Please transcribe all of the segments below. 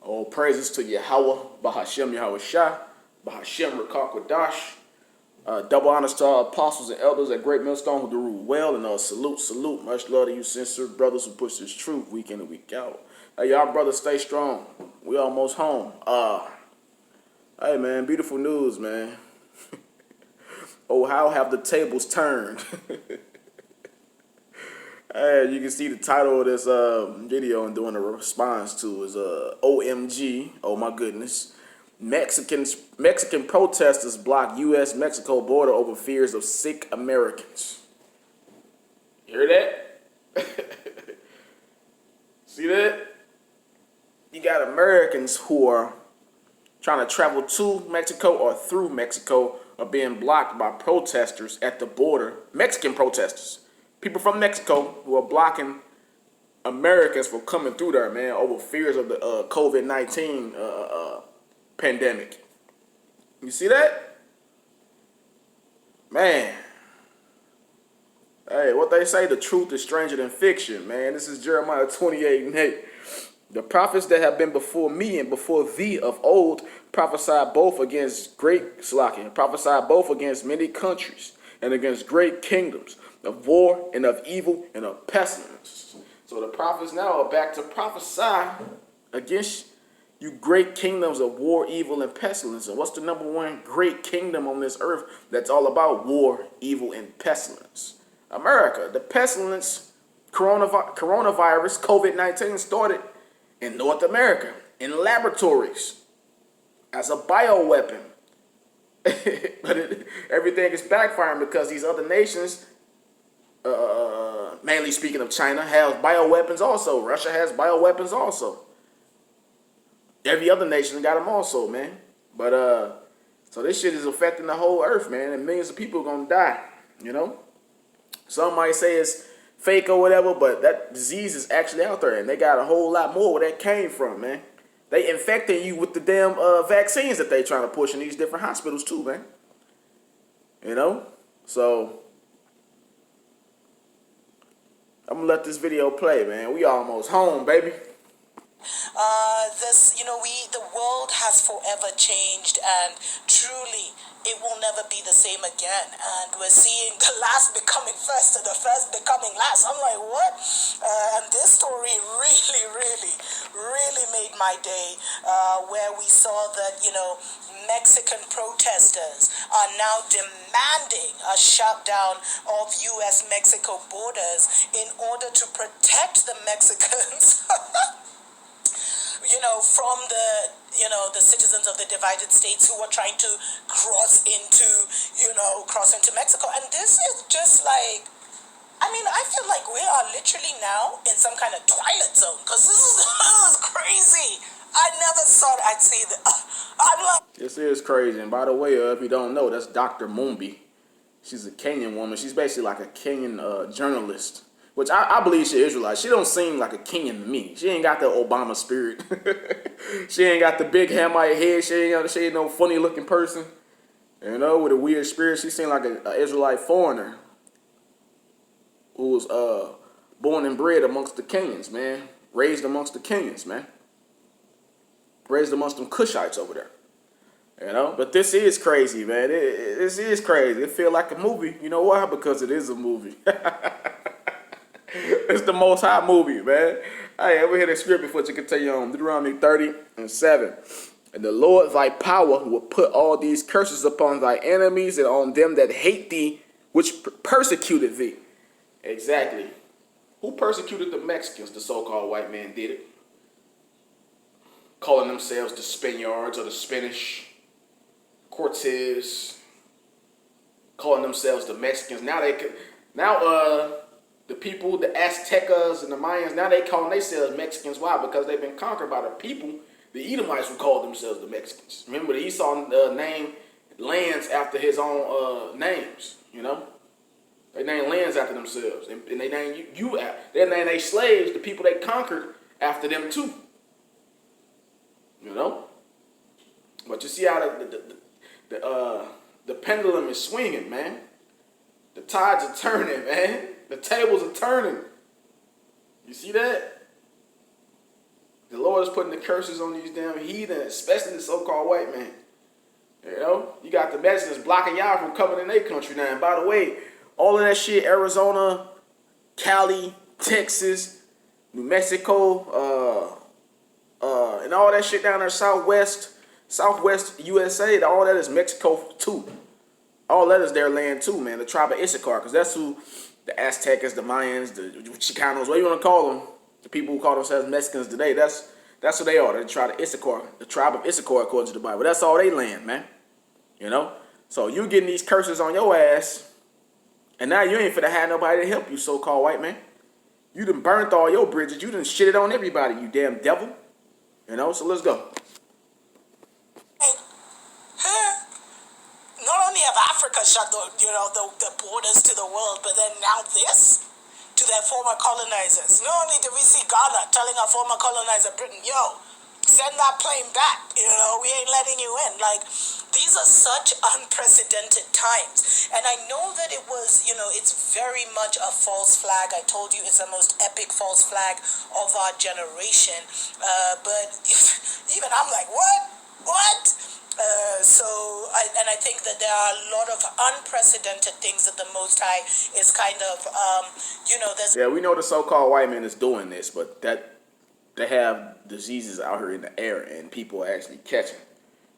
All praises to Yahweh, Bahashem Yahweh Shah, Bahashem Rakakwadash. Double honors to our apostles and elders at Great Millstone who do rule well, and salute. Much love to you, sincere brothers who push this truth week in and week out. Hey, y'all brothers, stay strong. We almost home. Hey, man, beautiful news, man. Oh, how have the tables turned? Hey, you can see the title of this video and doing a response to is OMG, oh my goodness. Mexican protesters block U.S.-Mexico border over fears of sick Americans. You hear that? See that? You got Americans who are trying to travel to Mexico or through Mexico are being blocked by protesters at the border. Mexican protesters. People from Mexico who are blocking Americans from coming through there, man, over fears of the COVID-19 pandemic. You see that? Man. Hey, what they say, the truth is stranger than fiction, man. This is Jeremiah 28:8. The prophets that have been before me and before thee of old prophesied both against prophesied both against many countries and against great kingdoms, of war and of evil and of pestilence. So the prophets now are back to prophesy against you great kingdoms of war, evil, and pestilence. And what's the number one great kingdom on this earth that's all about war, evil, and pestilence? America. The pestilence, coronavirus, COVID-19 started in North America, in laboratories, as a bioweapon. But everything is backfiring because these other nations, mainly speaking of China, has bioweapons also. Russia has bioweapons also. Every other nation got them also, man. But so this shit is affecting the whole earth, man, and millions of people are gonna die. You know, some might say it's fake or whatever, but that disease is actually out there, and they got a whole lot more where that came from, man. They infecting you with the damn vaccines that they trying to push in these different hospitals too, man. You know, so I'm gonna let this video play, man. We almost home, baby. The world has forever changed, and truly, it will never be the same again. And we're seeing the last becoming first and the first becoming last. I'm like, what? And this story really made my day, where we saw that, Mexican protesters are now demanding a shutdown of U.S.-Mexico borders in order to protect the Mexicans from the citizens of the divided states who are trying to cross into Mexico. And this is just like, I feel like we are literally now in some kind of twilight zone, because this is crazy. I never thought I'd see that. This is crazy. And by the way, if you don't know, that's Dr. Mumbi. She's a Kenyan woman. She's basically like a Kenyan journalist. Which I believe she Israelite. She don't seem like a Kenyan to me. She ain't got the Obama spirit. She ain't got the big Hamite head. She ain't no funny looking person. With a weird spirit. She seemed like an Israelite foreigner who was born and bred amongst the Kenyans, man. Raised amongst the Kenyans, man. Raised amongst them Cushites over there. But this is crazy, man. This is crazy. It feel like a movie. You know why? Because it is a movie. It's the Most High movie, man. Hey, ever hear the scripture for what you can tell you on Deuteronomy 30:7. And the Lord thy power will put all these curses upon thy enemies and on them that hate thee, which persecuted thee. Exactly. Who persecuted the Mexicans? The so-called white man did it. Calling themselves the Spaniards or the Spanish. Cortez. Calling themselves the Mexicans. The people, the Aztecas and the Mayans, now they call themselves Mexicans. Why? Because they've been conquered by the people. The Edomites would call themselves the Mexicans. Remember, the Esau named lands after his own names, They named lands after themselves. And they named they named their slaves, the people they conquered, after them too. But you see how the pendulum is swinging, man. The tides are turning, man. The tables are turning. You see that? The Lord is putting the curses on these damn heathen, especially the so-called white man. You know, you got the Mexicans blocking y'all from coming in their country now. And by the way, all of that shit, Arizona, Cali, Texas, New Mexico, and all that shit down there, Southwest USA, all that is Mexico too. All that is their land too, man. The tribe of Issachar, because that's who the Aztecs, the Mayans, the Chicanos, what you want to call them, the people who call themselves Mexicans today, that's who they are. They're the tribe of Issachar, the tribe of Issachar according to the Bible. That's all they land, man. You know? So you getting these curses on your ass, and now you ain't finna have nobody to help you, so-called white man. You done burnt all your bridges. You done shitted on everybody, you damn devil. You know? So let's go. Not only have Africa shut the borders to the world, but then now this to their former colonizers. Not only did we see Ghana telling our former colonizer Britain, yo, send that plane back, we ain't letting you in. Like, these are such unprecedented times. And I know that it was, it's very much a false flag. I told you it's the most epic false flag of our generation. But even I'm like, what? I think that there are a lot of unprecedented things that the Most High is kind of, there's... Yeah, we know the so-called white man is doing this, but that they have diseases out here in the air and people are actually catching.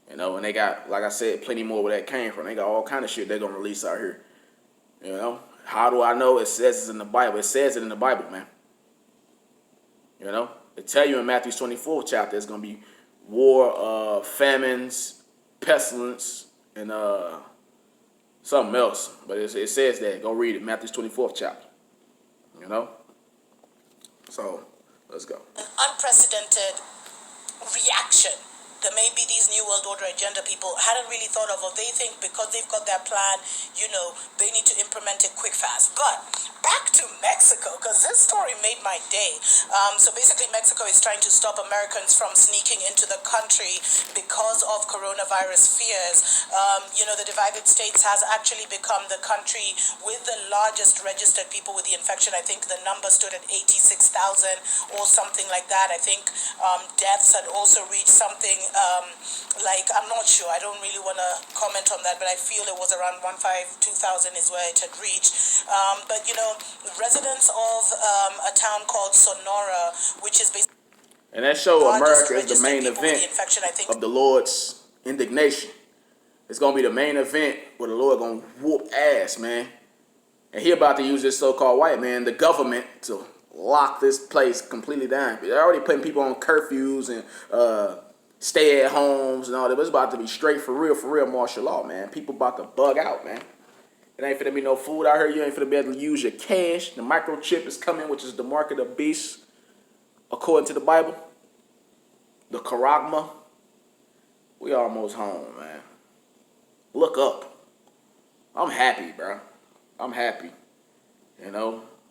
And they got, like I said, plenty more where that came from. They got all kind of shit they're going to release out here. How do I know? It says it in the Bible. It says it in the Bible, man. It tell you in Matthew 24th chapter, it's going to be war, famines, pestilence, and something else. But it says that. Go read it, Matthew 24th chapter. So, let's go. An unprecedented reaction that maybe these New World Order agenda people hadn't really thought of, or they think because they've got their plan, they need to implement it quick, fast. But back to Mexico, because this story made my day. So basically Mexico is trying to stop Americans from sneaking into the country because of coronavirus fears. The divided states has actually become the country with the largest registered people with the infection. I think the number stood at 86,000 or something like that. I think deaths had also reached something I'm not sure. I don't really want to comment on that, but I feel it was around 2,000 is where it had reached. But residents of a town called Sonora, which is basically... And that show America is the main event of the Lord's indignation. It's going to be the main event where the Lord going to whoop ass, man. And he about to use this so-called white man, the government, to lock this place completely down. They're already putting people on curfews and stay at homes and all that. But it's about to be straight for real martial law, man. People about to bug out, man. It ain't finna be no food out here. You ain't finna be able to use your cash. The microchip is coming, which is the mark of the beast, according to the Bible. The charagma. We almost home, man. Look up. I'm happy, bro. I'm happy.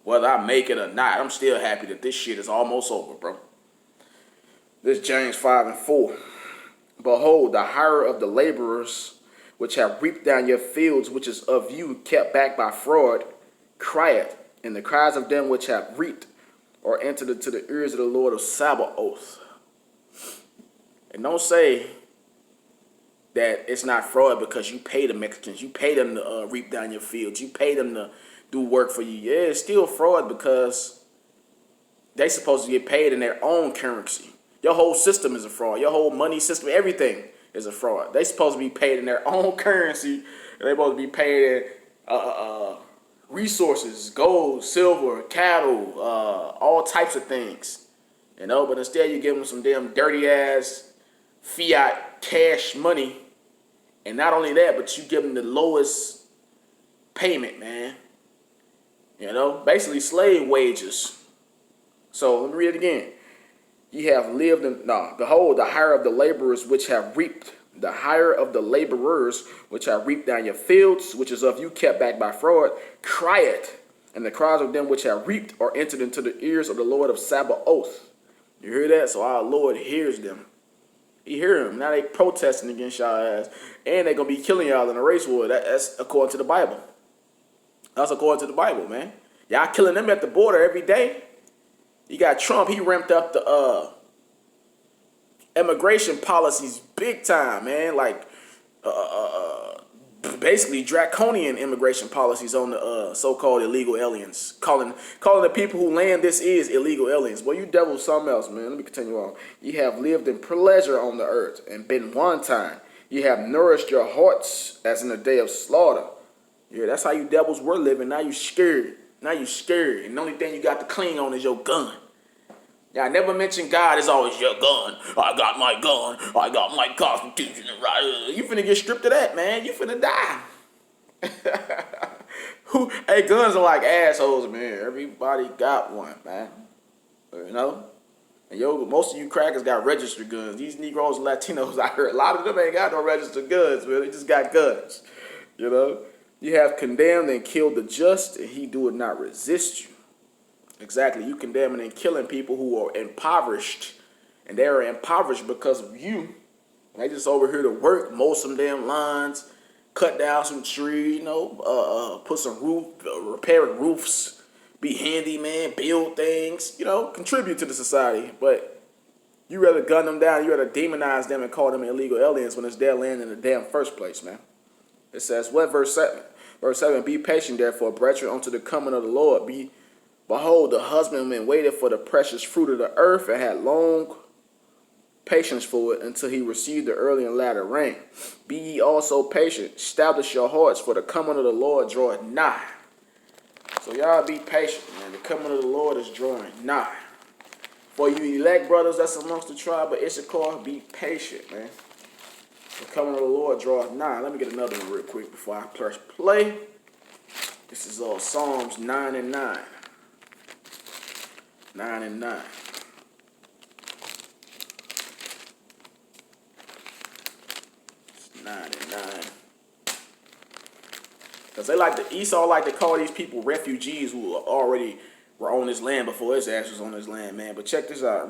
Whether I make it or not, I'm still happy that this shit is almost over, bro. This James 5:4. Behold, the hire of the laborers which have reaped down your fields, which is of you kept back by fraud, crieth, and the cries of them which have reaped are entered into the ears of the Lord of Sabaoth. And don't say that it's not fraud because you pay the Mexicans, you pay them to reap down your fields, you pay them to do work for you. Yeah, it's still fraud because they supposed to get paid in their own currency. Your whole system is a fraud. Your whole money system, everything is a fraud. They supposed to be paid in their own currency. And they supposed to be paid in resources, gold, silver, cattle, all types of things. But instead you give them some damn dirty ass fiat cash money. And not only that, but you give them the lowest payment, man. Basically slave wages. So let me read it again. Ye have lived in, behold, the hire of the laborers which have reaped, the hire of the laborers which have reaped down your fields, which is of you kept back by fraud, crieth, and the cries of them which have reaped are entered into the ears of the Lord of Sabaoth. You hear that? So our Lord hears them. He hear them. Now they protesting against y'all ass, and they gonna be killing y'all in a race war. That's according to the Bible. That's according to the Bible, man. Y'all killing them at the border every day. You got Trump, he ramped up immigration policies big time, man. Like basically draconian immigration policies on the so-called illegal aliens, calling the people who land this is illegal aliens. Well, you devil something else, man. Let me continue on. You have lived in pleasure on the earth and been one time. You have nourished your hearts as in the day of slaughter. Yeah, that's how you devils were living. Now you scared. Now you scared. And the only thing you got to cling on is your gun. Yeah, I never mentioned God is always your gun. I got my gun. I got my constitution. You finna get stripped of that, man. You finna die. Hey, guns are like assholes, man. Everybody got one, man. You know? And most of you crackers got registered guns. These Negroes and Latinos, I heard a lot of them ain't got no registered guns, man. They just got guns. You know? You have condemned and killed the just, and he doeth not resist you. Exactly. You condemning and killing people who are impoverished. And they are impoverished because of you. They just over here to work, mow some damn lawns, cut down some trees, put some repair roofs, be handy, man, build things, contribute to the society. But you rather gun them down, you rather demonize them and call them illegal aliens when it's their land in the damn first place, man. It says, what, verse 7? Verse 7, be patient, therefore, brethren, unto the coming of the Lord. Behold, the husbandman waited for the precious fruit of the earth and had long patience for it until he received the early and latter rain. Be ye also patient, establish your hearts, for the coming of the Lord draweth nigh. So y'all be patient, man. The coming of the Lord is drawing nigh. For you elect brothers that's amongst the tribe of Issachar, be patient, man. The coming of the Lord draweth nigh. Let me get another one real quick before I press play. This is Psalms 9 and 9. 9 and 9. It's 9 and 9. Because Esau like to call these people refugees who already were on this land before his ass was on this land, man. But check this out.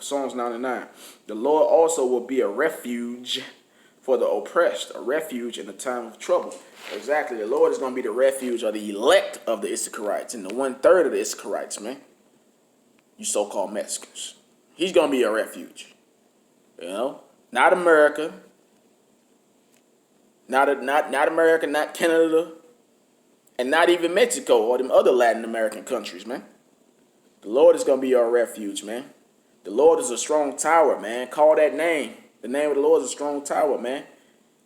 Psalms 9 and 9. The Lord also will be a refuge for the oppressed, a refuge in the time of trouble. Exactly. The Lord is going to be the refuge of the elect of the Issacharites and the 1/3 of the Issacharites, man. You so-called Mexicans. He's going to be a refuge. Not America. Not America, not Canada, and not even Mexico or them other Latin American countries, man. The Lord is going to be our refuge, man. The Lord is a strong tower, man. Call that name. The name of the Lord is a strong tower, man.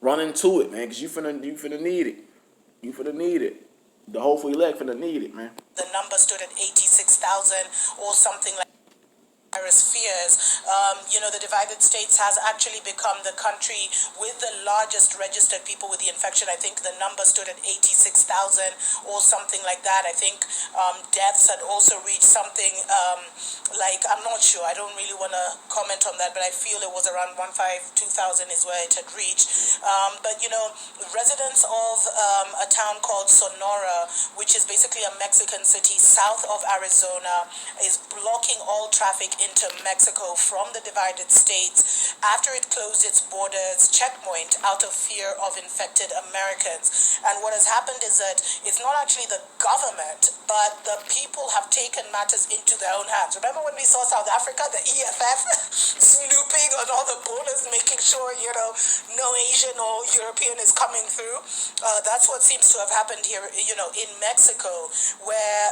Run into it, man, because you finna need it. You finna need it. The hopeful elect finna need it, man. The number stood at 86,000 or something like virus fears. The divided states has actually become the country with the largest registered people with the infection. I think the number stood at 86,000 or something like that. I think deaths had also reached something I'm not sure. I don't really want to comment on that, but I feel it was around 2,000 is where it had reached. But residents of a town called Sonora, which is basically a Mexican city south of Arizona, is blocking all traffic into Mexico from the divided states after it closed its borders checkpoint out of fear of infected Americans. And what has happened is that it's not actually the government, but the people have taken matters into their own hands. Remember when we saw South Africa, the EFF snooping on all the borders, making sure, no Asian or European is coming through? That's what seems to have happened here, in Mexico, where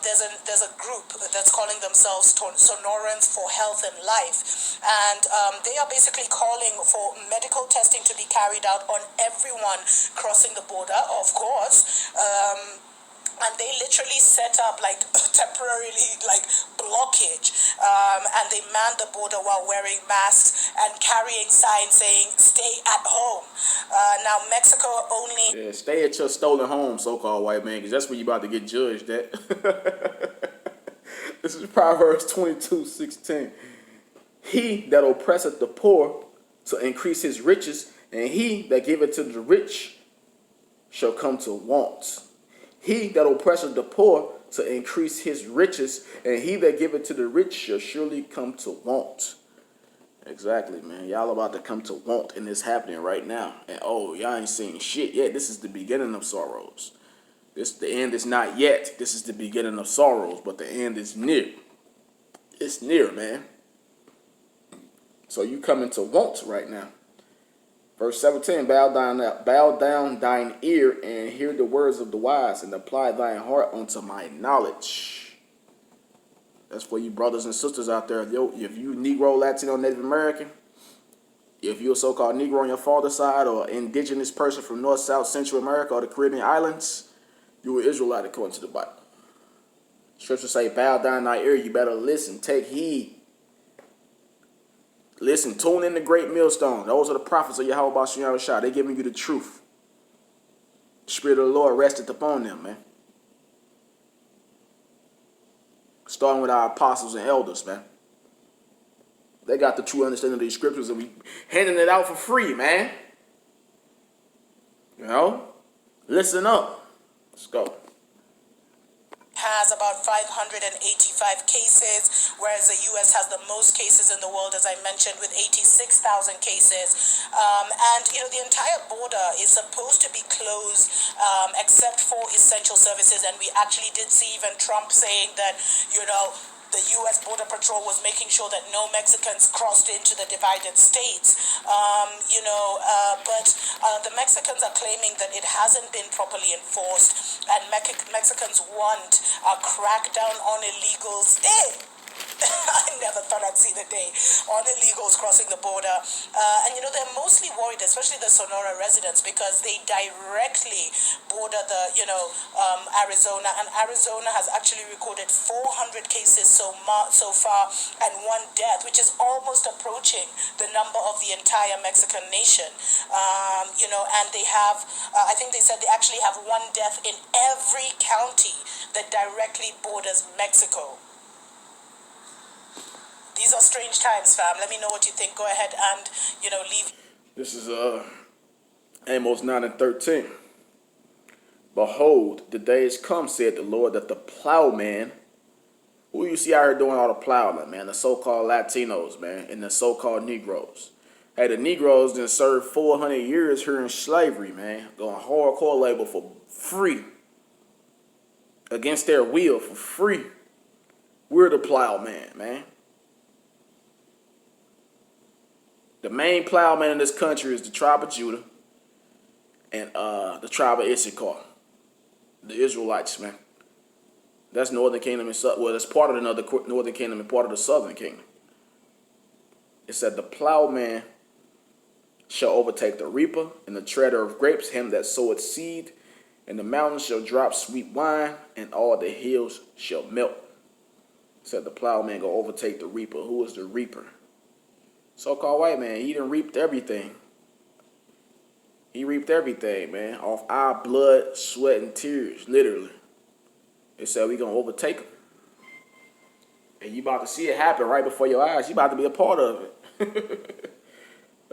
there's a group that's calling themselves Sonorans for Health and Life, and they are basically calling for medical testing to be carried out on everyone crossing the border, of course. And they literally set up temporarily blockage, and they man the border while wearing masks and carrying signs saying "Stay at home." Now Mexico only. Yeah, stay at your stolen home, so-called white man, because that's where you about to get judged at. This is Proverbs 22:16. He that oppresseth the poor to increase his riches, and he that giveth to the rich shall come to want. He that oppresseth the poor to increase his riches, and he that giveth to the rich shall surely come to want. Exactly, man. Y'all about to come to want, and it's happening right now. And y'all ain't seeing shit yet. This is the beginning of sorrows. The end is not yet. This is the beginning of sorrows, but the end is near. It's near, man. So you coming to want right now. Verse 17, bow down thine ear and hear the words of the wise, and apply thine heart unto my knowledge. That's for you brothers and sisters out there. If you Negro, Latino, Native American, if you're a so-called Negro on your father's side or indigenous person from North, South, Central America or the Caribbean islands, you are Israelite according to the Bible. Scripture say, bow down thy ear, you better listen, take heed. Listen, tune in the great millstone. Those are the prophets of Yahweh Bashim Yahushua. They're giving you the truth. The Spirit of the Lord rested upon them, man. Starting with our apostles and elders, man. They got the true understanding of these scriptures and we handing it out for free, man. You know? Listen up. Let's go. Has about 585 cases, whereas the U.S. has the most cases in the world, as I mentioned, with 86,000 cases. And, the entire border is supposed to be closed except for essential services. And we actually did see even Trump saying that, the U.S. Border Patrol was making sure that no Mexicans crossed into the divided states, but the Mexicans are claiming that it hasn't been properly enforced, and Mexicans want a crackdown on illegals. I never thought I'd see the day on illegals crossing the border. And they're mostly worried, especially the Sonora residents, because they directly border the, Arizona. And Arizona has actually recorded 400 cases so far and 1 death, which is almost approaching the number of the entire Mexican nation. And they have, I think they said they actually have 1 death in every county that directly borders Mexico. These are strange times, fam. Let me know what you think. Go ahead and, leave. This is Amos 9 and 13. Behold, the days come, said the Lord, that the plowman, who you see out here doing all the plowing, man, the so-called Latinos, man, and the so-called Negroes. Hey, the Negroes done served 400 years here in slavery, man, going hardcore labor for free, against their will for free. We're the plowman, man. The main plowman in this country is the tribe of Judah and the tribe of Issachar, the Israelites, man. That's Northern Kingdom and that's part of the Northern Kingdom and part of the Southern Kingdom. It said the plowman shall overtake the reaper and the treader of grapes, him that soweth seed, and the mountains shall drop sweet wine, and all the hills shall melt. It said the plowman go overtake the reaper. Who is the reaper? So-called white man. He done reaped everything. He reaped everything, man, off our blood, sweat, and tears, literally. It said we gonna overtake him. And you about to see it happen right before your eyes. You about to be a part of it.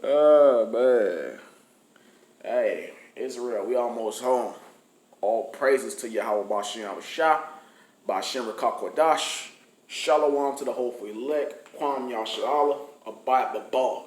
Oh, man. Hey, Israel, we almost home. All praises to Yahweh Bashim Yahushua, Bashim Rakakwadash. Shalom to the hopeful elect. Kwam Yasharallah. Abide the ball.